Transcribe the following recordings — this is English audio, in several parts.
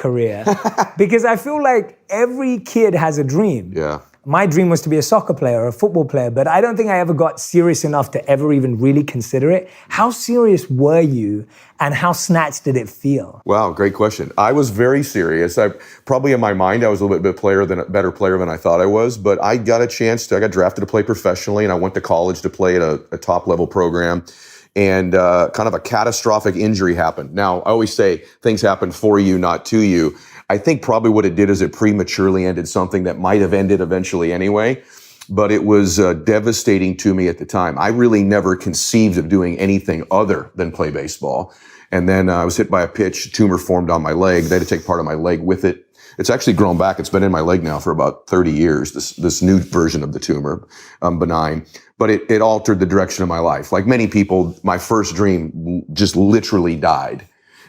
career because I feel like every kid has a dream. Yeah. My dream was to be a soccer player or a football player, but I don't think I ever got serious enough to ever even really consider it. How serious were you and how snatched did it feel? Wow, great question. I was very serious. I probably in my mind I was a little bit better player than I thought I was, but I got got drafted to play professionally, and I went to college to play at a top level program. And kind of a catastrophic injury happened. Now, I always say things happen for you, not to you. I think probably what it did is it prematurely ended something that might have ended eventually anyway, but it was devastating to me at the time. I really never conceived of doing anything other than play baseball. And then I was hit by a pitch, a tumor formed on my leg. They had to take part of my leg with it. It's actually grown back. It's been in my leg now for about 30 years, this new version of the tumor, benign. But it altered the direction of my life. Like many people, my first dream just literally died.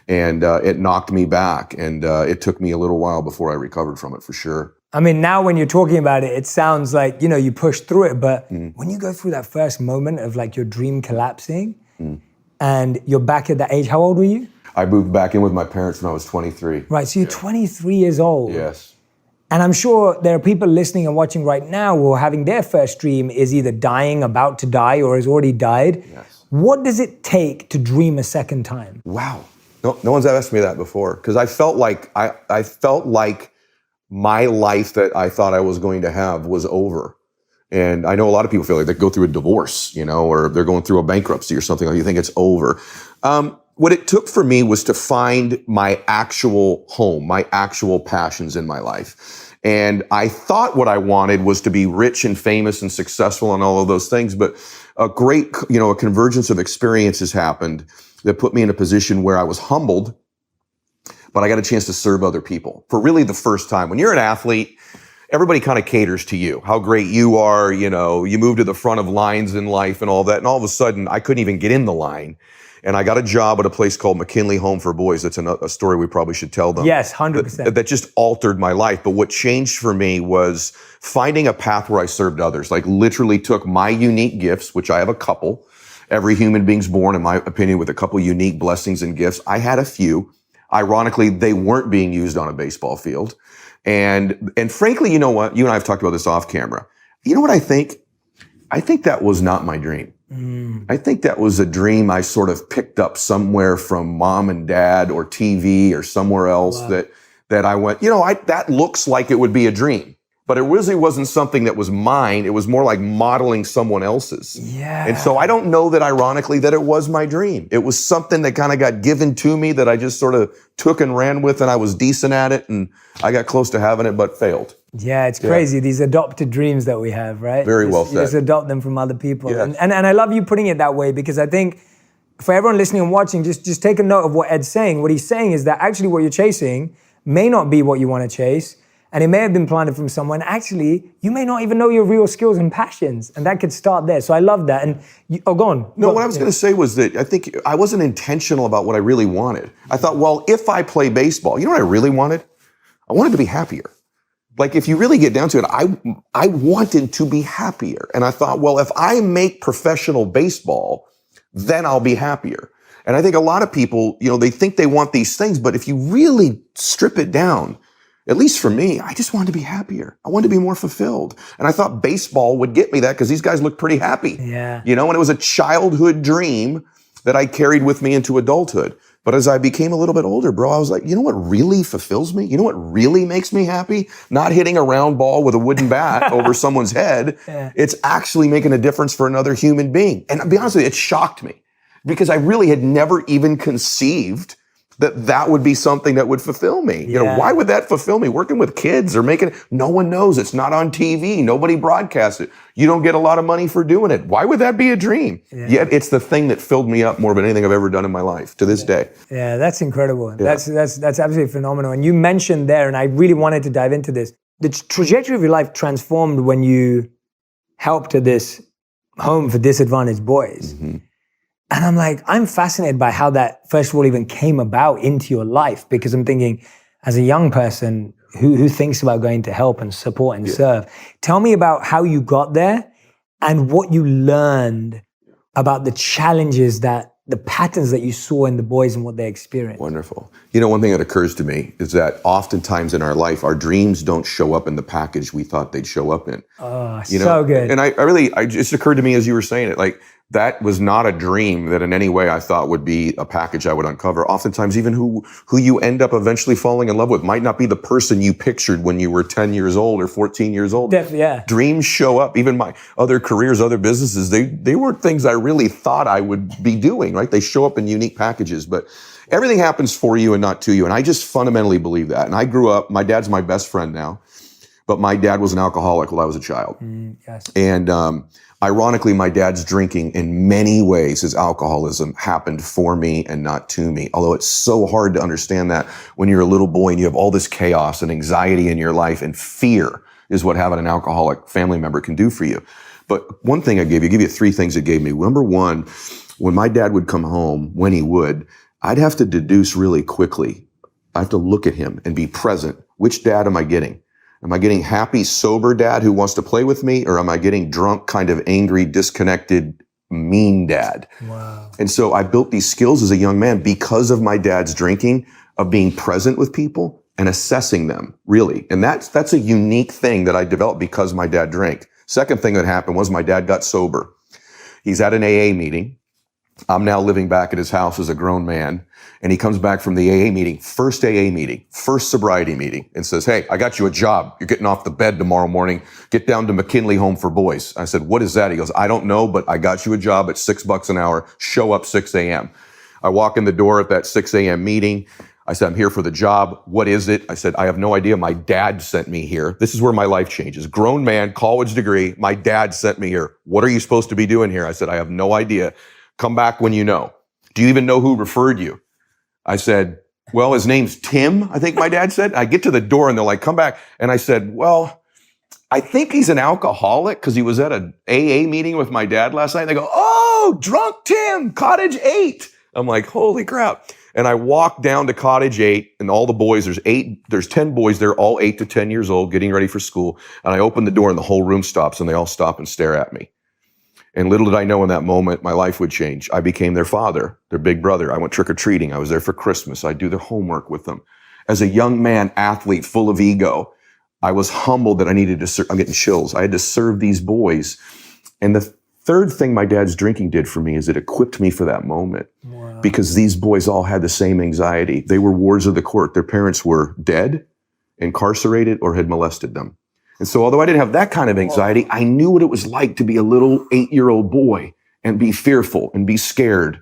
And it knocked me back. And it took me a little while before I recovered from it, for sure. I mean, now when you're talking about it, it sounds like, you pushed through it. But when you go through that first moment of like your dream collapsing and you're back at that age, how old were you? I moved back in with my parents when I was 23. Right, so you're 23 years old. Yes. And I'm sure there are people listening and watching right now who are having their first dream is either dying, about to die, or has already died. Yes. What does it take to dream a second time? Wow. No one's asked me that before, because I felt like I felt like my life that I thought I was going to have was over. And I know a lot of people feel like they go through a divorce, or they're going through a bankruptcy or something, like you think it's over. What it took for me was to find my actual home, my actual passions in my life. And I thought what I wanted was to be rich and famous and successful and all of those things. But a convergence of experiences happened that put me in a position where I was humbled, but I got a chance to serve other people for really the first time. When you're an athlete, everybody kind of caters to you, how great you are, you move to the front of lines in life and all that. And all of a sudden, I couldn't even get in the line. And I got a job at a place called McKinley Home for Boys. That's a story we probably should tell them. Yes, 100%. That just altered my life. But what changed for me was finding a path where I served others. Like literally took my unique gifts, which I have a couple. Every human being's born, in my opinion, with a couple unique blessings and gifts. I had a few. Ironically, they weren't being used on a baseball field. And frankly, you know what? You and I have talked about this off camera. You know what I think? I think that was not my dream. I think that was a dream I sort of picked up somewhere from mom and dad or TV or somewhere else. Wow. that I went, that looks like it would be a dream. But it really wasn't something that was mine. It was more like modeling someone else's. Yeah. And so I don't know that ironically that it was my dream. It was something that kind of got given to me that I just sort of took and ran with, and I was decent at it, and I got close to having it but failed. Yeah, it's crazy. These adopted dreams that we have, right? Very well said. You just adopt them from other people. Yes. And I love you putting it that way, because I think for everyone listening and watching, just take a note of what Ed's saying. What he's saying is that actually what you're chasing may not be what you want to chase. And it may have been planted from someone. Actually, you may not even know your real skills and passions. And that could start there. So I love that. And go on. No, what I was going to say was that I think I wasn't intentional about what I really wanted. I thought, well, if I play baseball, you know what I really wanted? I wanted to be happier. Like if you really get down to it, I wanted to be happier. And I thought, well, if I make professional baseball, then I'll be happier. And I think a lot of people, they think they want these things, but if you really strip it down, at least for me, I just wanted to be happier. I wanted to be more fulfilled. And I thought baseball would get me that because these guys look pretty happy. Yeah. And it was a childhood dream that I carried with me into adulthood. But as I became a little bit older, bro, I was like, you know what really fulfills me? You know what really makes me happy? Not hitting a round ball with a wooden bat over someone's head. Yeah. It's actually making a difference for another human being. And to be honest with you, it shocked me because I really had never even conceived that would be something that would fulfill me. Yeah. Why would that fulfill me? Working with kids or no one knows. It's not on TV. Nobody broadcasts it. You don't get a lot of money for doing it. Why would that be a dream? Yeah. Yet it's the thing that filled me up more than anything I've ever done in my life to this day. Yeah, that's incredible. Yeah. That's absolutely phenomenal. And you mentioned there, and I really wanted to dive into this, the trajectory of your life transformed when you helped at this home for disadvantaged boys. Mm-hmm. And I'm like, I'm fascinated by how that, first of all, even came about into your life, because I'm thinking, as a young person who thinks about going to help and support and serve, tell me about how you got there and what you learned about the challenges that the patterns that you saw in the boys and what they experienced. Wonderful. You know, one thing that occurs to me is that oftentimes in our life, our dreams don't show up in the package we thought they'd show up in. Oh, you know? So good. And I just occurred to me as you were saying it, like, that was not a dream that in any way I thought would be a package I would uncover. Oftentimes, even who you end up eventually falling in love with might not be the person you pictured when you were 10 years old or 14 years old. Yeah. Dreams show up. Even my other careers, other businesses, they weren't things I really thought I would be doing, right? They show up in unique packages, but everything happens for you and not to you. And I just fundamentally believe that. And I grew up, my dad's my best friend now, but my dad was an alcoholic while I was a child. Yes. And ironically, my dad's drinking in many ways, his alcoholism happened for me and not to me. Although it's so hard to understand that when you're a little boy and you have all this chaos and anxiety in your life, and fear is what having an alcoholic family member can do for you. But one thing I give you 3 things it gave me. Number one, when my dad would come home, when he would, I'd have to deduce really quickly. I have to look at him and be present. Which dad am I getting? Am I getting happy, sober dad who wants to play with me? Or am I getting drunk, kind of angry, disconnected, mean dad? Wow. And so I built these skills as a young man because of my dad's drinking, of being present with people and assessing them, really. And that's a unique thing that I developed because my dad drank. Second thing that happened was my dad got sober. He's at an AA meeting. I'm now living back at his house as a grown man. And he comes back from the AA meeting, first AA meeting, first sobriety meeting, and says, "Hey, I got you a job. You're getting off the bed tomorrow morning. Get down to McKinley Home for Boys." I said, "What is that?" He goes, "I don't know, but I got you a job at $6 an hour. Show up 6 a.m. I walk in the door at that 6 a.m. meeting. I said, "I'm here for the job. What is it?" I said, "I have no idea. My dad sent me here." This is where my life changes. Grown man, college degree. My dad sent me here. "What are you supposed to be doing here?" I said, "I have no idea. Come back when you know." "Do you even know who referred you?" I said, "Well, his name's Tim," I think my dad said. I get to the door and they're like, "Come back." And I said, "Well, I think he's an alcoholic because he was at an AA meeting with my dad last night." And they go, "Oh, drunk Tim, Cottage 8. I'm like, holy crap. And I walk down to Cottage 8 and all the boys, there's 10 boys there, all 8 to 10 years old, getting ready for school. And I open the door and the whole room stops and they all stop and stare at me. And little did I know in that moment, my life would change. I became their father, their big brother. I went trick-or-treating. I was there for Christmas. I do their homework with them. As a young man, athlete, full of ego, I was humbled that I needed to serve. I'm getting chills. I had to serve these boys. And the third thing my dad's drinking did for me is it equipped me for that moment. Wow. Because these boys all had the same anxiety. They were wards of the court. Their parents were dead, incarcerated, or had molested them. And so although I didn't have that kind of anxiety, I knew what it was like to be a little 8-year-old boy and be fearful and be scared.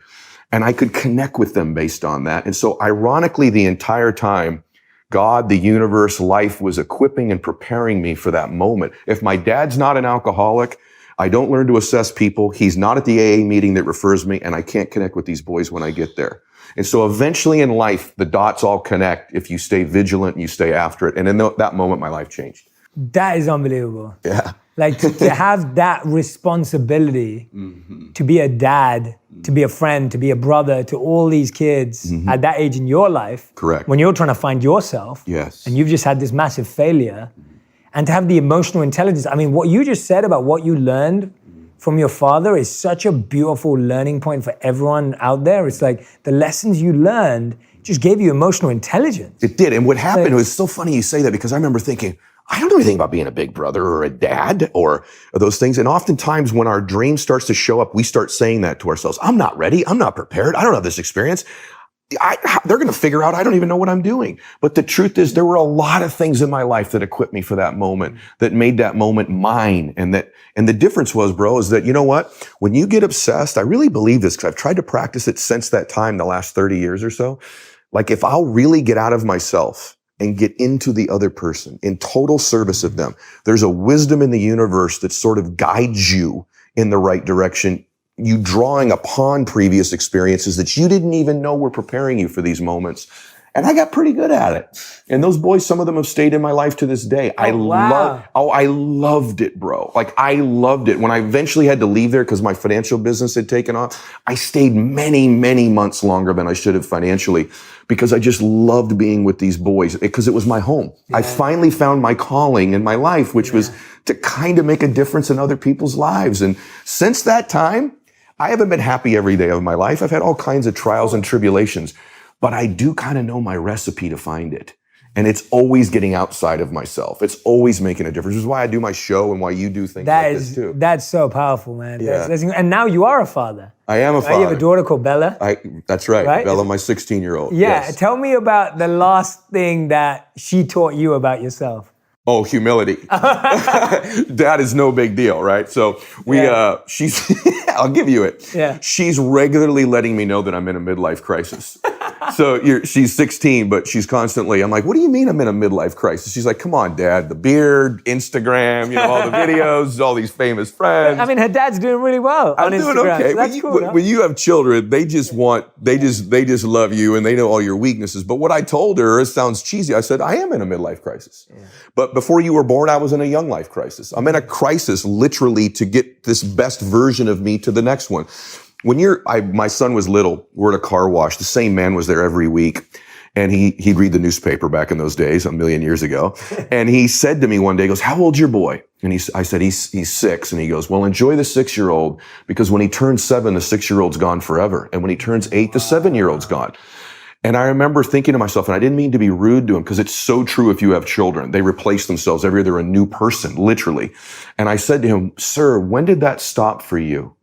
And I could connect with them based on that. And so ironically, the entire time, God, the universe, life was equipping and preparing me for that moment. If my dad's not an alcoholic, I don't learn to assess people. He's not at the AA meeting that refers me, and I can't connect with these boys when I get there. And so eventually in life, the dots all connect if you stay vigilant and you stay after it. And in that moment, my life changed. That is unbelievable. Yeah. Like to have that responsibility to be a dad, to be a friend, to be a brother to all these kids at that age in your life. Correct. When you're trying to find yourself. Yes. And you've just had this massive failure. And to have the emotional intelligence. I mean, what you just said about what you learned from your father is such a beautiful learning point for everyone out there. It's like the lessons you learned just gave you emotional intelligence. It did. And what happened, it was so funny you say that because I remember thinking, I don't know anything about being a big brother or a dad or those things. And oftentimes when our dream starts to show up, we start saying that to ourselves. I'm not ready. I'm not prepared. I don't have this experience. They're going to figure out I don't even know what I'm doing. But the truth is there were a lot of things in my life that equipped me for that moment, that made that moment mine. And the difference was, bro, is that, you know what? When you get obsessed, I really believe this because I've tried to practice it since that time, the last 30 years or so. Like if I'll really get out of myself and get into the other person in total service of them, there's a wisdom in the universe that sort of guides you in the right direction. You drawing upon previous experiences that you didn't even know were preparing you for these moments. And I got pretty good at it. And those boys, some of them have stayed in my life to this day. I loved it, bro. Like I loved it. When I eventually had to leave there because my financial business had taken off, I stayed many, many months longer than I should have financially because I just loved being with these boys because it was my home. Yeah. I finally found my calling in my life, which was to kind of make a difference in other people's lives. And since that time, I haven't been happy every day of my life. I've had all kinds of trials and tribulations, but I do kind of know my recipe to find it. And it's always getting outside of myself. It's always making a difference. Which is why I do my show and why you do things like this too. That's so powerful, man. Yeah. And now you are a father. I am a father. You have a daughter called Bella. That's right. Bella, my 16-year-old. Yeah. Yes. Tell me about the last thing that she taught you about yourself. Oh, humility. That is no big deal, right? So she's, I'll give you it. Yeah. She's regularly letting me know that I'm in a midlife crisis. So she's 16, but she's constantly, I'm like, what do you mean I'm in a midlife crisis? She's like, come on, Dad, the beard, Instagram, all the videos, all these famous friends. I mean, her dad's doing really well on Instagram. I'm doing okay. So that's cool, when you have children, they just love you and they know all your weaknesses. But what I told her, it sounds cheesy. I said, I am in a midlife crisis. Yeah. But before you were born, I was in a young life crisis. I'm in a crisis literally to get this best version of me to the next one. When my son was little, we're at a car wash. The same man was there every week. And he'd read the newspaper back in those days, a million years ago. And he said to me one day, he goes, how old's your boy? And I said, he's 6. And he goes, well, enjoy the 6-year-old because when he turns 7, the 6-year-old's gone forever. And when he turns 8, the 7-year-old's gone. And I remember thinking to myself, and I didn't mean to be rude to him because it's so true if you have children. They replace themselves every year. They're a new person, literally. And I said to him, sir, when did that stop for you?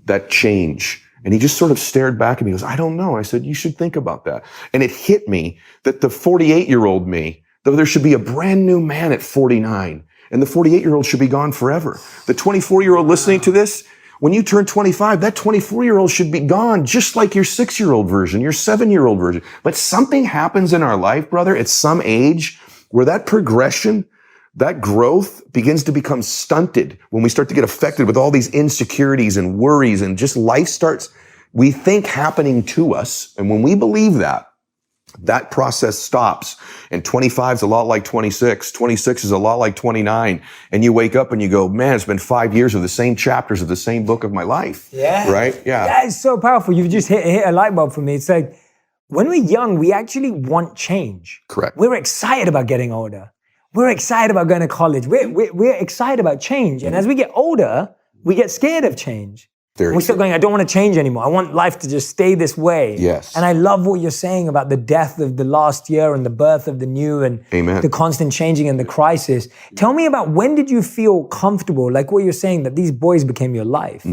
That change. And he just sort of stared back at me. He goes, I don't know. I said, you should think about that. And it hit me that the 48-year-old me, though there should be a brand new man at 49, and the 48-year-old should be gone forever. The 24-year-old listening to this, when you turn 25, that 24-year-old should be gone, just like your 6-year-old version, your 7-year-old version. But something happens in our life, brother, at some age where that progression, that growth begins to become stunted when we start to get affected with all these insecurities and worries and just life starts, we think, happening to us. And when we believe that, that process stops. And 25 is a lot like 26. 26 is a lot like 29. And you wake up and you go, man, it's been 5 years of the same chapters of the same book of my life. Yeah. Right? Yeah. That is so powerful. You've just hit a light bulb for me. It's like, when we're young, we actually want change. Correct. We're excited about getting older. We're excited about going to college. We're excited about change. And as we get older, we get scared of change. We start going, I don't want to change anymore. I want life to just stay this way. Yes. And I love what you're saying about the death of the last year and the birth of the new and Amen. The constant changing and the crisis. Tell me about, when did you feel comfortable, like what you're saying, that these boys became your life,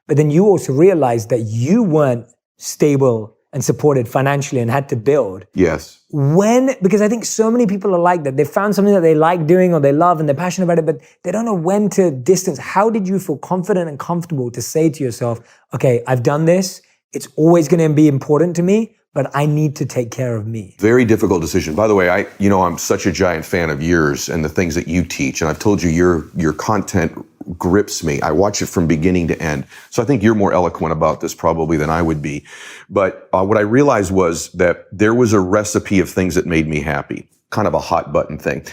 but then you also realized that you weren't stable and supported financially and had to build. Yes. Because I think so many people are like that. They found something that they like doing or they love and they're passionate about it, but they don't know when to distance. How did you feel confident and comfortable to say to yourself, okay, I've done this. It's always going to be important to me, but I need to take care of me. Very difficult decision. By the way, I'm such a giant fan of yours and the things that you teach. And I've told you your content grips me. I watch it from beginning to end. So I think you're more eloquent about this probably than I would be. But what I realized was that there was a recipe of things that made me happy, kind of a hot button thing.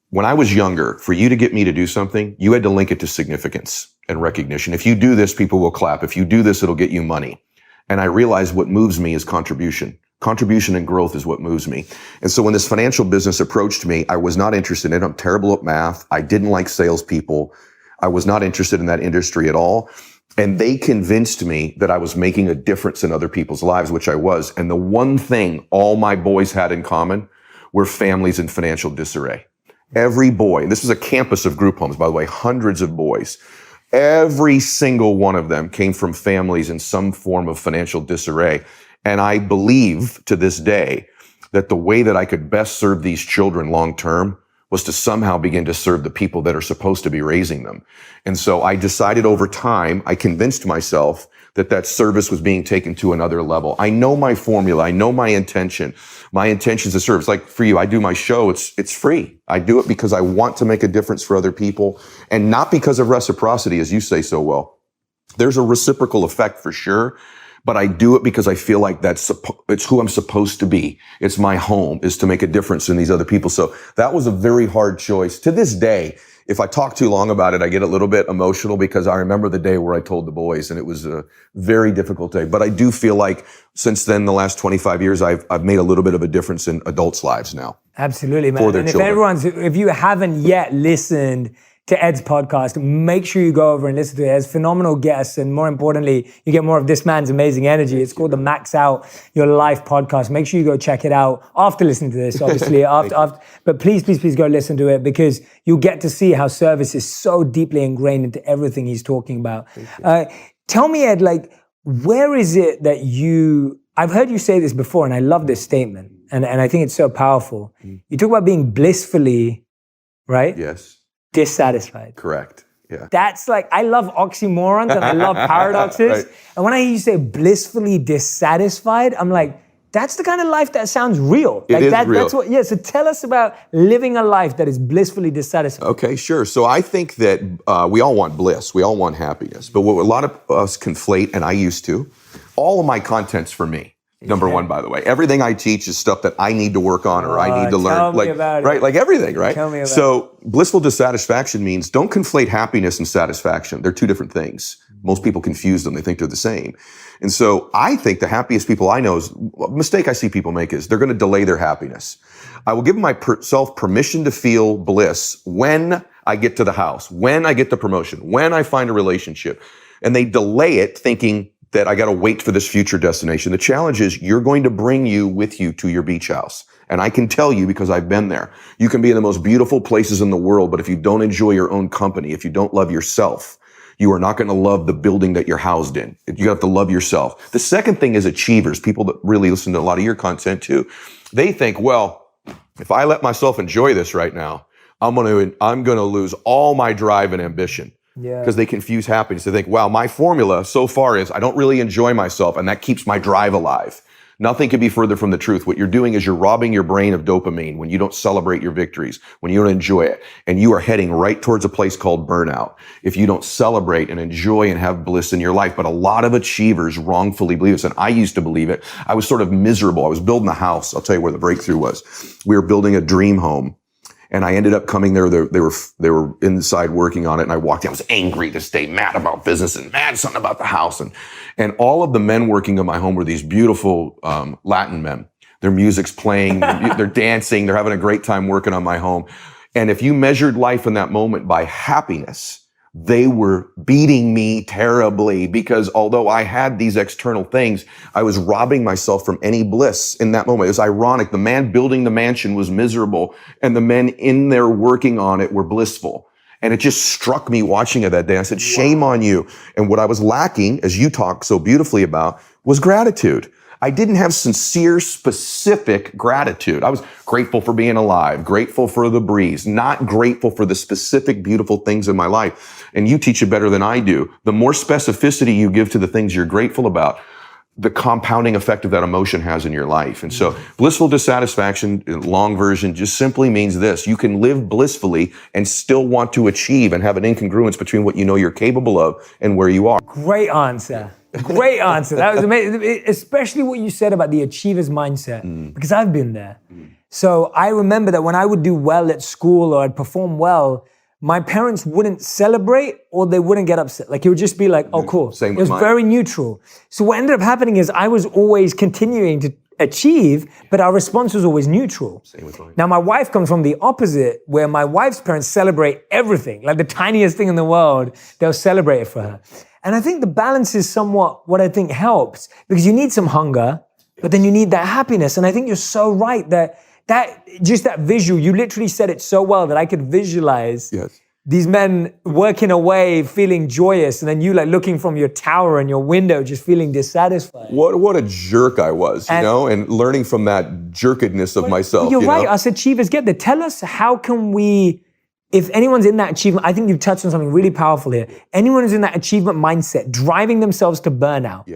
When I was younger, for you to get me to do something, you had to link it to significance and recognition. If you do this, people will clap. If you do this, it'll get you money. And I realized what moves me is contribution. Contribution and growth is what moves me. And so when this financial business approached me, I was not interested in it. I'm terrible at math. I didn't like salespeople. I was not interested in that industry at all. And they convinced me that I was making a difference in other people's lives, which I was. And the one thing all my boys had in common were families in financial disarray. Every boy, and this was a campus of group homes, by the way, hundreds of boys. Every single one of them came from families in some form of financial disarray. And I believe to this day that the way that I could best serve these children long term was to somehow begin to serve the people that are supposed to be raising them. And so I decided over time, I convinced myself that service was being taken to another level. I know my formula. I know my intention. My intention is to serve. It's like for you, I do my show. It's free. I do it because I want to make a difference for other people and not because of reciprocity, as you say so well. There's a reciprocal effect for sure. But I do it because I feel like it's who I'm supposed to be. It's my home, is to make a difference in these other people. So that was a very hard choice. To this day, if I talk too long about it, I get a little bit emotional because I remember the day where I told the boys, and it was a very difficult day. But I do feel like since then, the last 25 years, I've made a little bit of a difference in adults' lives now. Absolutely, man. For their and children. If you haven't yet listened to Ed's podcast, make sure you go over and listen to it. It has phenomenal guests, and more importantly, you get more of this man's amazing energy. It's called the Max Out Your Life podcast. Make sure you go check it out after listening to this, obviously. But please go listen to it, because you'll get to see how service is so deeply ingrained into everything he's talking about. Tell me, Ed, like, where is it that I've heard you say this before, and I love this statement, and I think it's so powerful. You talk about being blissfully, right? Yes. Dissatisfied. Correct. Yeah. That's like, I love oxymorons and I love paradoxes. Right. And when I hear you say blissfully dissatisfied, I'm like, that's the kind of life that sounds real. It is real. That's what, so tell us about living a life that is blissfully dissatisfied. Okay, sure. So I think that we all want bliss. We all want happiness. But what a lot of us conflate, and I used to, all of my content's for me. Number one, by the way, everything I teach is stuff that I need to work on or I need to learn. Tell me about right? it. Like everything, right? Tell me about so blissful dissatisfaction means don't conflate happiness and satisfaction. They're two different things. Most people confuse them. They think they're the same. And so I think the happiest people I know a mistake I see people make is they're going to delay their happiness. I will give myself permission to feel bliss when I get to the house, when I get the promotion, when I find a relationship. And they delay it thinking that I got to wait for this future destination. The challenge is you're going to bring you with you to your beach house. And I can tell you, because I've been there, you can be in the most beautiful places in the world, but if you don't enjoy your own company, if you don't love yourself, you are not going to love the building that you're housed in. You have to love yourself. The second thing is achievers, people that really listen to a lot of your content too. They think, well, if I let myself enjoy this right now, I'm going to lose all my drive and ambition. Because they confuse happiness. They think, wow, my formula so far is I don't really enjoy myself, and that keeps my drive alive. Nothing could be further from the truth. What you're doing is you're robbing your brain of dopamine when you don't celebrate your victories, when you don't enjoy it. And you are heading right towards a place called burnout if you don't celebrate and enjoy and have bliss in your life. But a lot of achievers wrongfully believe this, and I used to believe it. I was sort of miserable. I was building a house. I'll tell you where the breakthrough was. We were building a dream home. And I ended up coming there. They were inside working on it. And I walked in. I was angry this day, mad about business and mad something about the house. And all of the men working in my home were these beautiful Latin men. Their music's playing. They're dancing. They're having a great time working on my home. And if you measured life in that moment by happiness, they were beating me terribly, because although I had these external things, I was robbing myself from any bliss in that moment. It was ironic. The man building the mansion was miserable, and the men in there working on it were blissful. And it just struck me watching it that day. I said, shame on you. And what I was lacking, as you talk so beautifully about, was gratitude. I didn't have sincere, specific gratitude. I was grateful for being alive, grateful for the breeze, not grateful for the specific, beautiful things in my life. And you teach it better than I do. The more specificity you give to the things you're grateful about, the compounding effect of that emotion has in your life. And so blissful dissatisfaction, long version, just simply means this. You can live blissfully and still want to achieve and have an incongruence between what you know you're capable of and where you are. Great answer. Great answer. That was amazing. Especially what you said about the achiever's mindset, because I've been there. So I remember that when I would do well at school or I'd perform well, my parents wouldn't celebrate or they wouldn't get upset. Like it would just be like, oh, cool. Same with it was mine. very neutral. So what ended up happening is I was always continuing to achieve, but our response was always neutral. Same with mine. Now my wife comes from the opposite, where my wife's parents celebrate everything, like the tiniest thing in the world, they'll celebrate it for her. And I think the balance is somewhat what I think helps, because you need some hunger, but then you need that happiness. And I think you're so right that just that visual, you literally said it so well that I could visualize these men working away, feeling joyous, and then you like looking from your tower and your window, just feeling dissatisfied. What a jerk I was, you know, and learning from that jerkedness of myself. You're right, us achievers get there. Tell us, how can we, if anyone's in that achievement, I think you've touched on something really powerful here. Anyone who's in that achievement mindset, driving themselves to burnout,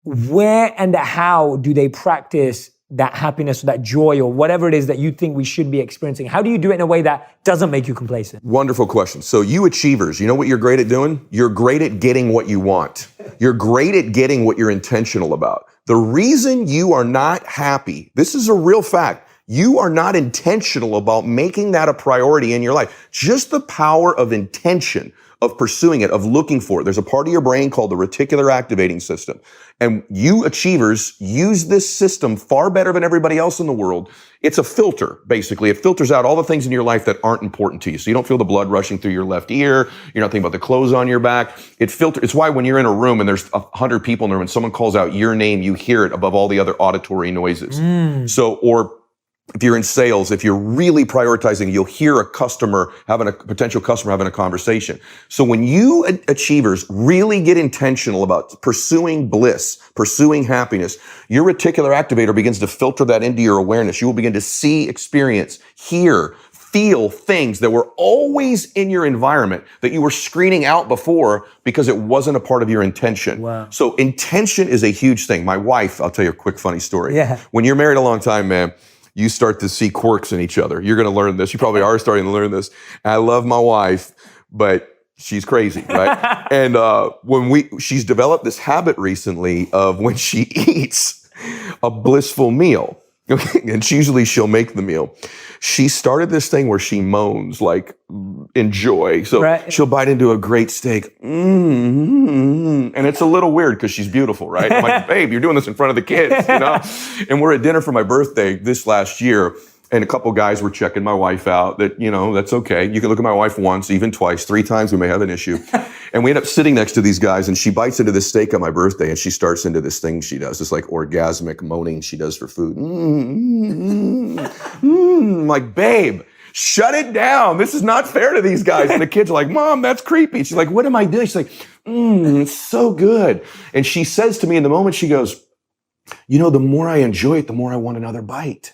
where and how do they practice that happiness or that joy or whatever it is that you think we should be experiencing? How do you do it in a way that doesn't make you complacent? Wonderful question. So you achievers, you know what you're great at doing? You're great at getting what you want. You're great at getting what you're intentional about. The reason you are not happy, this is a real fact, you are not intentional about making that a priority in your life. Just the power of intention, of pursuing it, of looking for it. There's a part of your brain called the reticular activating system. And you achievers use this system far better than everybody else in the world. It's a filter, basically. It filters out all the things in your life that aren't important to you. So you don't feel the blood rushing through your left ear. You're not thinking about the clothes on your back. It's why when you're in a room and there's 100 people in the room and someone calls out your name, you hear it above all the other auditory noises. Or if you're in sales, if you're really prioritizing, you'll hear a potential customer having a conversation. So when you achievers really get intentional about pursuing bliss, pursuing happiness, your reticular activator begins to filter that into your awareness. You will begin to see, experience, hear, feel things that were always in your environment that you were screening out before because it wasn't a part of your intention. Wow. So intention is a huge thing. My wife, I'll tell you a quick funny story. Yeah. When you're married a long time, man, you start to see quirks in each other. You're going to learn this. You probably are starting to learn this. And I love my wife, but she's crazy, right? And she's developed this habit recently of when she eats a blissful meal, and she'll make the meal. She started this thing where she moans, like, enjoy. So she'll bite into a great steak. And it's a little weird because she's beautiful, right? I'm like, babe, you're doing this in front of the kids, you know? And we're at dinner for my birthday this last year. And a couple guys were checking my wife out that, that's okay. You can look at my wife once, even twice, 3 times, we may have an issue. And we end up sitting next to these guys and she bites into this steak on my birthday and she starts into this thing she does, this like orgasmic moaning she does for food. I'm like, babe, shut it down. This is not fair to these guys. And the kids are like, Mom, that's creepy. She's like, what am I doing? She's like, it's so good. And she says to me in the moment, she goes, the more I enjoy it, the more I want another bite.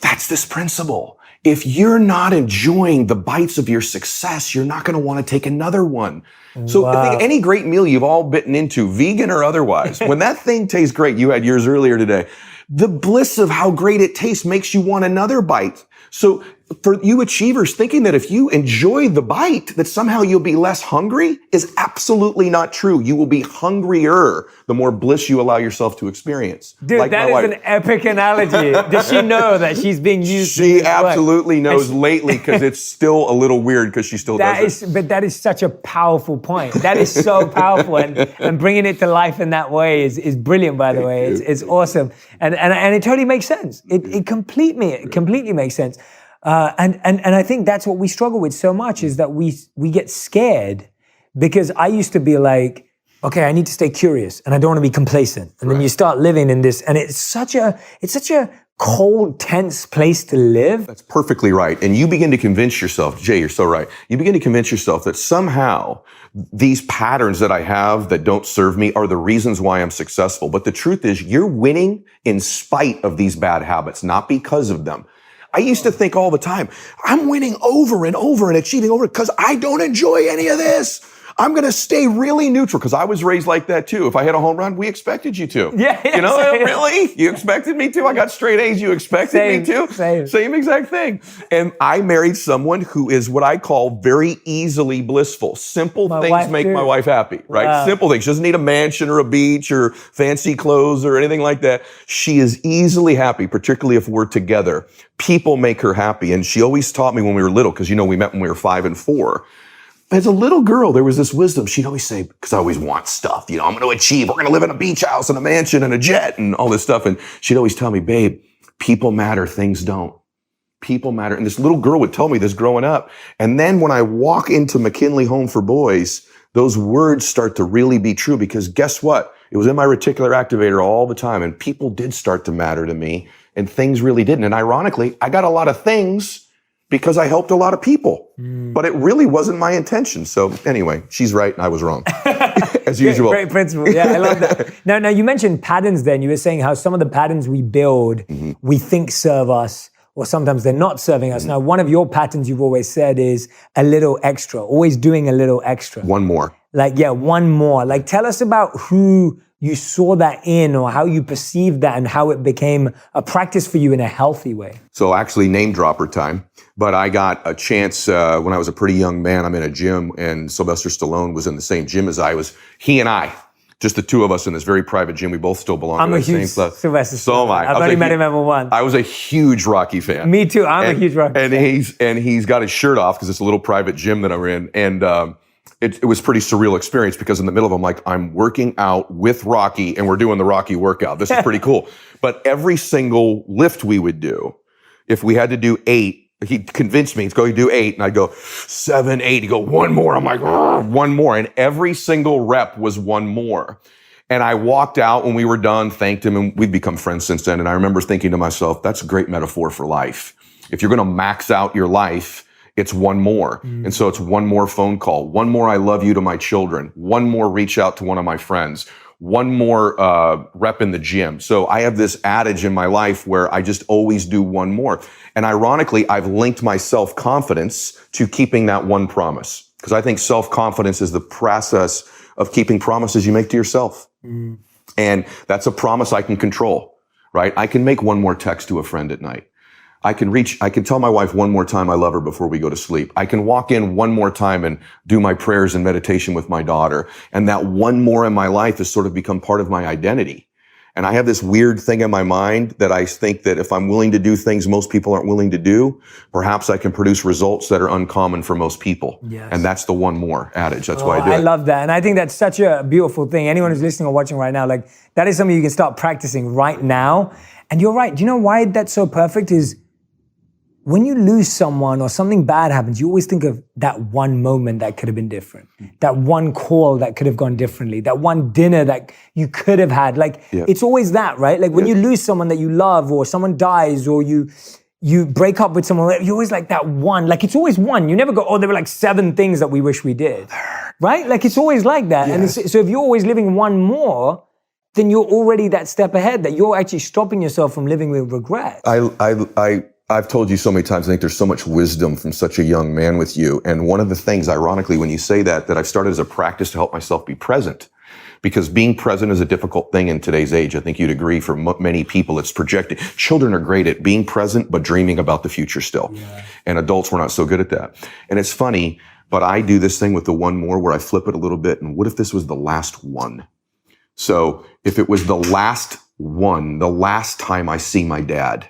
That's this principle. If you're not enjoying the bites of your success, you're not going to want to take another one. So I think any great meal you've all bitten into, vegan or otherwise, when that thing tastes great, you had yours earlier today, the bliss of how great it tastes makes you want another bite. So for you achievers, thinking that if you enjoy the bite, that somehow you'll be less hungry is absolutely not true. You will be hungrier the more bliss you allow yourself to experience. Dude, like that is an epic analogy. Does she know that she's being used? She absolutely knows lately because it's still a little weird because she still does it. But that is such a powerful point. That is so powerful. And bringing it to life in that way is brilliant, by the way. It's awesome. And it totally makes sense. It completely makes sense. And I think that's what we struggle with so much is that we get scared because I used to be like, okay, I need to stay curious and I don't want to be complacent. And then you start living in this and it's such a cold, tense place to live. That's perfectly right. And you begin to convince yourself, Jay, you're so right. You begin to convince yourself that somehow these patterns that I have that don't serve me are the reasons why I'm successful. But the truth is you're winning in spite of these bad habits, not because of them. I used to think all the time, I'm winning over and over and achieving over because I don't enjoy any of this. I'm going to stay really neutral because I was raised like that too. If I hit a home run, we expected you to. Yeah. Really? You expected me to? I got straight A's. You expected me to? Same exact thing. And I married someone who is what I call very easily blissful. Simple things make my wife happy, right? Wow. Simple things. She doesn't need a mansion or a beach or fancy clothes or anything like that. She is easily happy, particularly if we're together. People make her happy. And she always taught me when we were little, because we met when we were 5 and 4. As a little girl, there was this wisdom. She'd always say, because I always want stuff, I'm going to achieve. We're going to live in a beach house and a mansion and a jet and all this stuff. And she'd always tell me, babe, people matter, things don't. People matter. And this little girl would tell me this growing up. And then when I walk into McKinley Home for Boys, those words start to really be true because guess what? It was in my reticular activator all the time. And people did start to matter to me and things really didn't. And ironically, I got a lot of things because I helped a lot of people. But it really wasn't my intention. So anyway, she's right and I was wrong. As usual. Great principle. Yeah, I love that. Now you mentioned patterns then. You were saying how some of the patterns we build, we think serve us, or sometimes they're not serving us. Now, one of your patterns you've always said is a little extra, always doing a little extra. One more. One more. Tell us about who you saw that in or how you perceived that and how it became a practice for you in a healthy way. So actually name dropper time, but I got a chance when I was a pretty young man. I'm in a gym and Sylvester Stallone was in the same gym as I was. He and I just the two of us in this very private gym. We both still belong to the same club. Sylvester So am I. I've only met him ever once. I was a huge Rocky fan. Me too. I'm a huge Rocky fan. And he's got his shirt off because it's a little private gym that I'm in. And it was a pretty surreal experience because in the middle of it, I'm like, I'm working out with Rocky and we're doing the Rocky workout. This is pretty cool. But every single lift we would do, if we had to do 8, he convinced me, he'd go, you do 8. And I'd go 7, 8. He'd go, 1 more. I'm like, 1 more. And every single rep was 1 more. And I walked out when we were done, thanked him, and we've become friends since then. And I remember thinking to myself, that's a great metaphor for life. If you're going to max out your life, it's 1 more. And so it's 1 more phone call, 1 more I love you to my children, 1 more reach out to one of my friends, 1 more rep in the gym. So I have this adage in my life where I just always do 1 more. And ironically, I've linked my self-confidence to keeping that 1 promise. Because I think self-confidence is the process of keeping promises you make to yourself. And that's a promise I can control, right? I can make 1 more text to a friend at night. I can tell my wife 1 more time I love her before we go to sleep. I can walk in 1 more time and do my prayers and meditation with my daughter. And that 1 more in my life has sort of become part of my identity. And I have this weird thing in my mind that I think that if I'm willing to do things most people aren't willing to do, perhaps I can produce results that are uncommon for most people. Yes. And that's the 1 more adage. That's why I do it. I love that. And I think that's such a beautiful thing. Anyone who's listening or watching right now, like that is something you can start practicing right now. And you're right. Do you know why that's so perfect is when you lose someone or something bad happens, you always think of that 1 moment that could have been different, that 1 call that could have gone differently, that 1 dinner that you could have had. Like, it's always that, right? Like when you lose someone that you love or someone dies or you break up with someone, you're always like that 1. Like it's always 1. You never go, oh, there were like 7 things that we wish we did, right? Like it's always like that. Yes. And so if you're always living 1 more, then you're already that step ahead, that you're actually stopping yourself from living with regret. I've told you so many times, I think there's so much wisdom from such a young man with you. And one of the things, ironically, when you say that I've started as a practice to help myself be present. Because being present is a difficult thing in today's age. I think you'd agree for many people, it's projected. Children are great at being present, but dreaming about the future still. Yeah. And adults, we're not so good at that. And it's funny, but I do this thing with the 1 more where I flip it a little bit. And what if this was the last one? So if it was the last one, the last time I see my dad,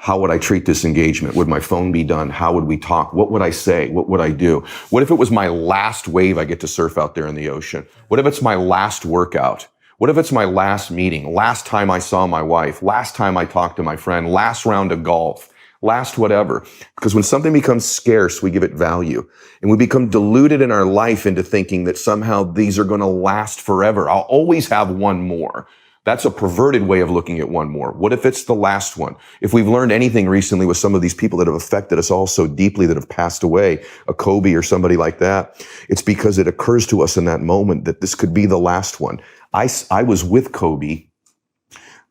how would I treat this engagement? Would my phone be done? How would we talk? What would I say? What would I do? What if it was my last wave I get to surf out there in the ocean? What if it's my last workout? What if it's my last meeting? Last time I saw my wife? Last time I talked to my friend? Last round of golf? Last whatever? Because when something becomes scarce, we give it value. And we become deluded in our life into thinking that somehow these are going to last forever. I'll always have 1 more. That's a perverted way of looking at 1 more. What if it's the last one? If we've learned anything recently with some of these people that have affected us all so deeply that have passed away, a Kobe or somebody like that, it's because it occurs to us in that moment that this could be the last one. I was with Kobe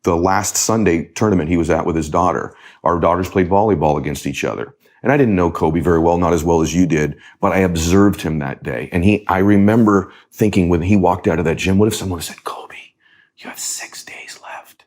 the last Sunday tournament he was at with his daughter. Our daughters played volleyball against each other. And I didn't know Kobe very well, not as well as you did, but I observed him that day. And I remember thinking when he walked out of that gym, what if someone said, Kobe, you have 6 days left.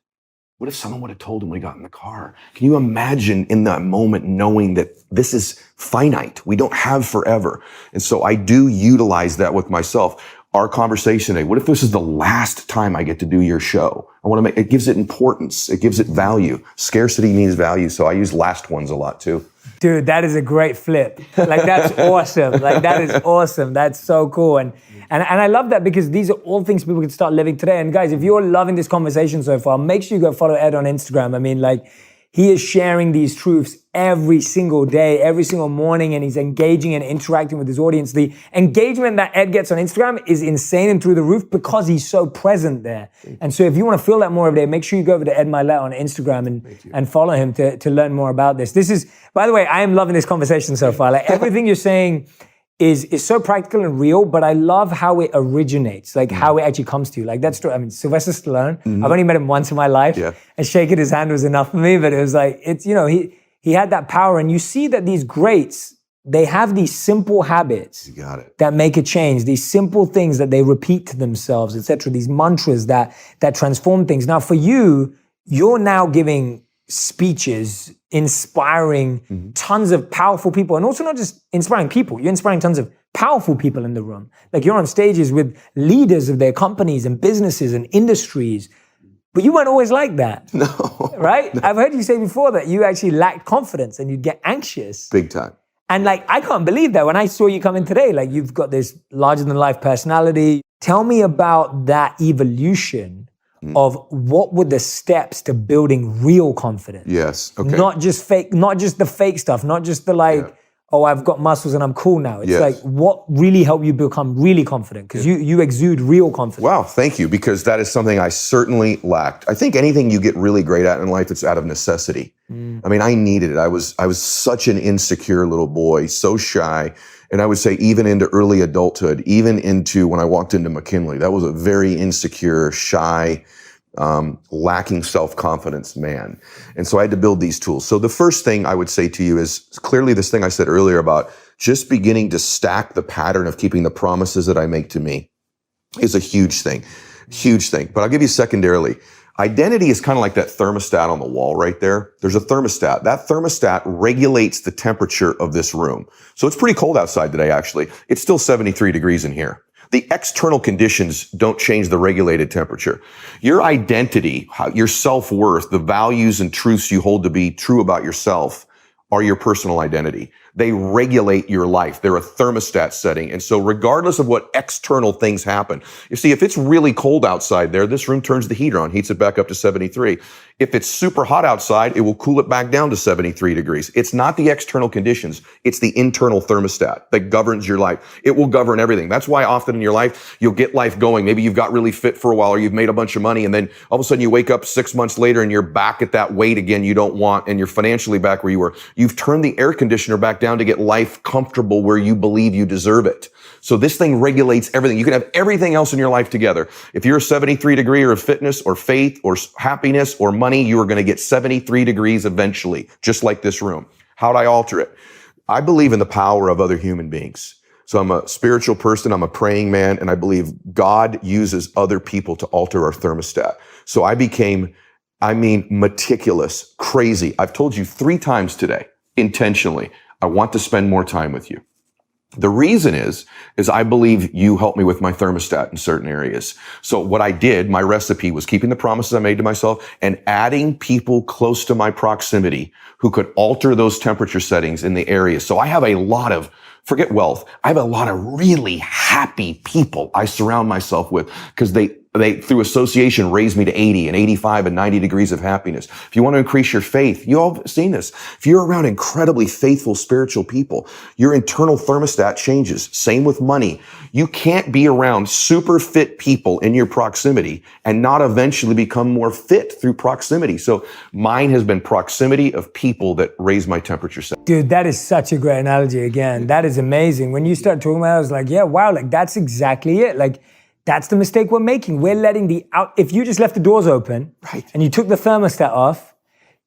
What if someone would have told him when he got in the car? Can you imagine in that moment knowing that this is finite? We don't have forever. And so I do utilize that with myself. Our conversation today, what if this is the last time I get to do your show? It gives it importance. It gives it value. Scarcity means value. So I use last ones a lot too. Dude, that is a great flip. Like, that's awesome. Like, that is awesome. That's so cool. And I love that because these are all things people can start living today. And guys, if you're loving this conversation so far, make sure you go follow Ed on Instagram. I mean, like, he is sharing these truths every single day, every single morning, and he's engaging and interacting with his audience. The engagement that Ed gets on Instagram is insane and through the roof because he's so present there. And so if you want to feel that more every day, make sure you go over to Ed Mylett on Instagram and follow him to learn more about this. This is, by the way, I am loving this conversation so far. Like, everything you're saying is so practical and real, but I love how it originates, like how it actually comes to you. Like, that's true. I mean, Sylvester Stallone, I've only met him once in my life, and shaking his hand was enough for me, but it was like, it's, you know, he had that power. And you see that these greats, they have these simple habits that make a change, these simple things that they repeat to themselves, etc. These mantras that transform things. Now, for you, you're now giving speeches, inspiring tons of powerful people, and also not just inspiring people, you're inspiring tons of powerful people in the room. Like you're on stages with leaders of their companies and businesses and industries, but you weren't always like that. No. Right? No. I've heard you say before that you actually lacked confidence and you'd get anxious. Big time. And like, I can't believe that when I saw you come in today, like you've got this larger than life personality. Tell me about that evolution of what were the steps to building real confidence. Yes. Okay. Not just the fake stuff, not just the like, oh, I've got muscles and I'm cool now. It's like, what really helped you become really confident? Because you exude real confidence. Wow, thank you, because that is something I certainly lacked. I think anything you get really great at in life, it's out of necessity. I mean, I needed it. I was such an insecure little boy, so shy. And I would say even into early adulthood, even into when I walked into McKinley, that was a very insecure, shy, lacking self-confidence man. And so I had to build these tools. So the first thing I would say to you is clearly this thing I said earlier about just beginning to stack the pattern of keeping the promises that I make to me is a huge thing. But I'll give you secondarily, identity is kind of like that thermostat on the wall right there. There's a thermostat. That thermostat regulates the temperature of this room. So it's pretty cold outside today, actually. It's still 73 degrees in here. The external conditions don't change the regulated temperature. Your identity, your self-worth, the values and truths you hold to be true about yourself are your personal identity. They regulate your life. They're a thermostat setting. And so regardless of what external things happen, you see, if it's really cold outside there, this room turns the heater on, heats it back up to 73. If it's super hot outside, it will cool it back down to 73 degrees. It's not the external conditions. It's the internal thermostat that governs your life. It will govern everything. That's why often in your life, you'll get life going. Maybe you've got really fit for a while or you've made a bunch of money and then all of a sudden you wake up 6 months later and you're back at that weight again you don't want and you're financially back where you were. You've turned the air conditioner back down to get life comfortable where you believe you deserve it. So this thing regulates everything. You can have everything else in your life together. If you're a 73 degree or of fitness or faith or happiness or money, you are going to get 73 degrees eventually, just like this room. How'd I alter it? I believe in the power of other human beings. So I'm a spiritual person, I'm a praying man, and I believe God uses other people to alter our thermostat. So I became, meticulous, crazy. I've told you 3 times today, intentionally, I want to spend more time with you. The reason is I believe you helped me with my thermostat in certain areas. So what I did, my recipe was keeping the promises I made to myself and adding people close to my proximity who could alter those temperature settings in the area. So I have a lot of, forget wealth, I have a lot of really happy people I surround myself with because they through association raised me to 80 and 85 and 90 degrees of happiness. If you want to increase your faith, you all have seen this. If you're around incredibly faithful spiritual people, your internal thermostat changes. Same with money. You can't be around super fit people in your proximity and not eventually become more fit through proximity. So mine has been proximity of people that raise my temperature setting. Dude, that is such a great analogy. Again, that is amazing. When you start talking about it, I was like, yeah, wow, like that's exactly it. Like, that's the mistake we're making. We're letting if you just left the doors open and you took the thermostat off,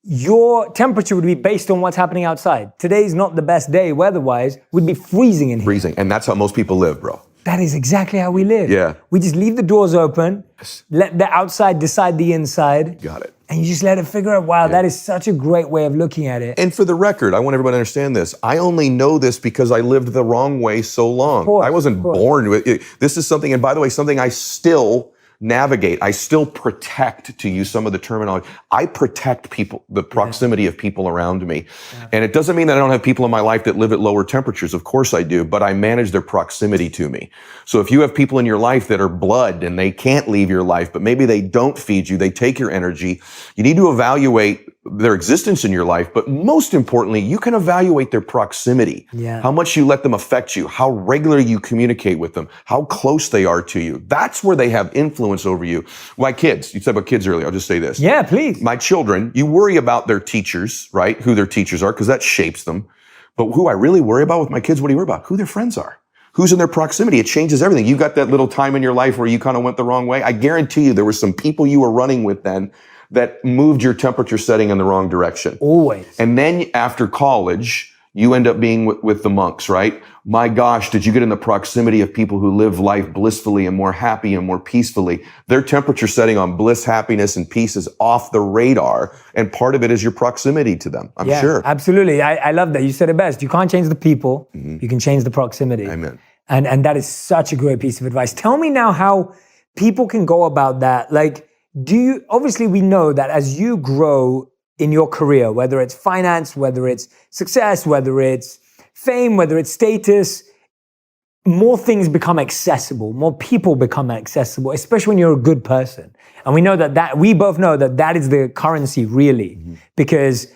your temperature would be based on what's happening outside. Today's not the best day weather-wise, would be freezing in here. Freezing, and that's how most people live, bro. That is exactly how we live. Yeah. We just leave the doors open, let the outside decide the inside. Got it. And you just let it figure out, wow, that is such a great way of looking at it. And for the record, I want everybody to understand this. I only know this because I lived the wrong way so long. I wasn't born with it. This is something, and by the way, something I still navigate. I still protect, to use some of the terminology. I protect people, the proximity of people around me. Yeah. And it doesn't mean that I don't have people in my life that live at lower temperatures. Of course I do, but I manage their proximity to me. So if you have people in your life that are blood and they can't leave your life, but maybe they don't feed you, they take your energy, you need to evaluate their existence in your life, but most importantly, you can evaluate their proximity. Yeah. How much you let them affect you, how regularly you communicate with them, how close they are to you. That's where they have influence over you. My kids, you said about kids earlier, I'll just say this. Yeah, please. My children, you worry about their teachers, right? Who their teachers are, because that shapes them. But who I really worry about with my kids, what do you worry about? Who their friends are. Who's in their proximity. It changes everything. You got that little time in your life where you kind of went the wrong way. I guarantee you there were some people you were running with then that moved your temperature setting in the wrong direction. Always. And then after college, you end up being with the monks, right? My gosh, did you get in the proximity of people who live life blissfully and more happy and more peacefully? Their temperature setting on bliss, happiness, and peace is off the radar. And part of it is your proximity to them, I'm sure. Absolutely. I love that. You said it best. You can't change the people. Mm-hmm. You can change the proximity. Amen. And that is such a great piece of advice. Tell me now how people can go about that. Like, obviously we know that as you grow in your career, whether it's finance, whether it's success, whether it's fame, whether it's status, more things become accessible, more people become accessible, especially when you're a good person. And we know that we both know that is the currency really, because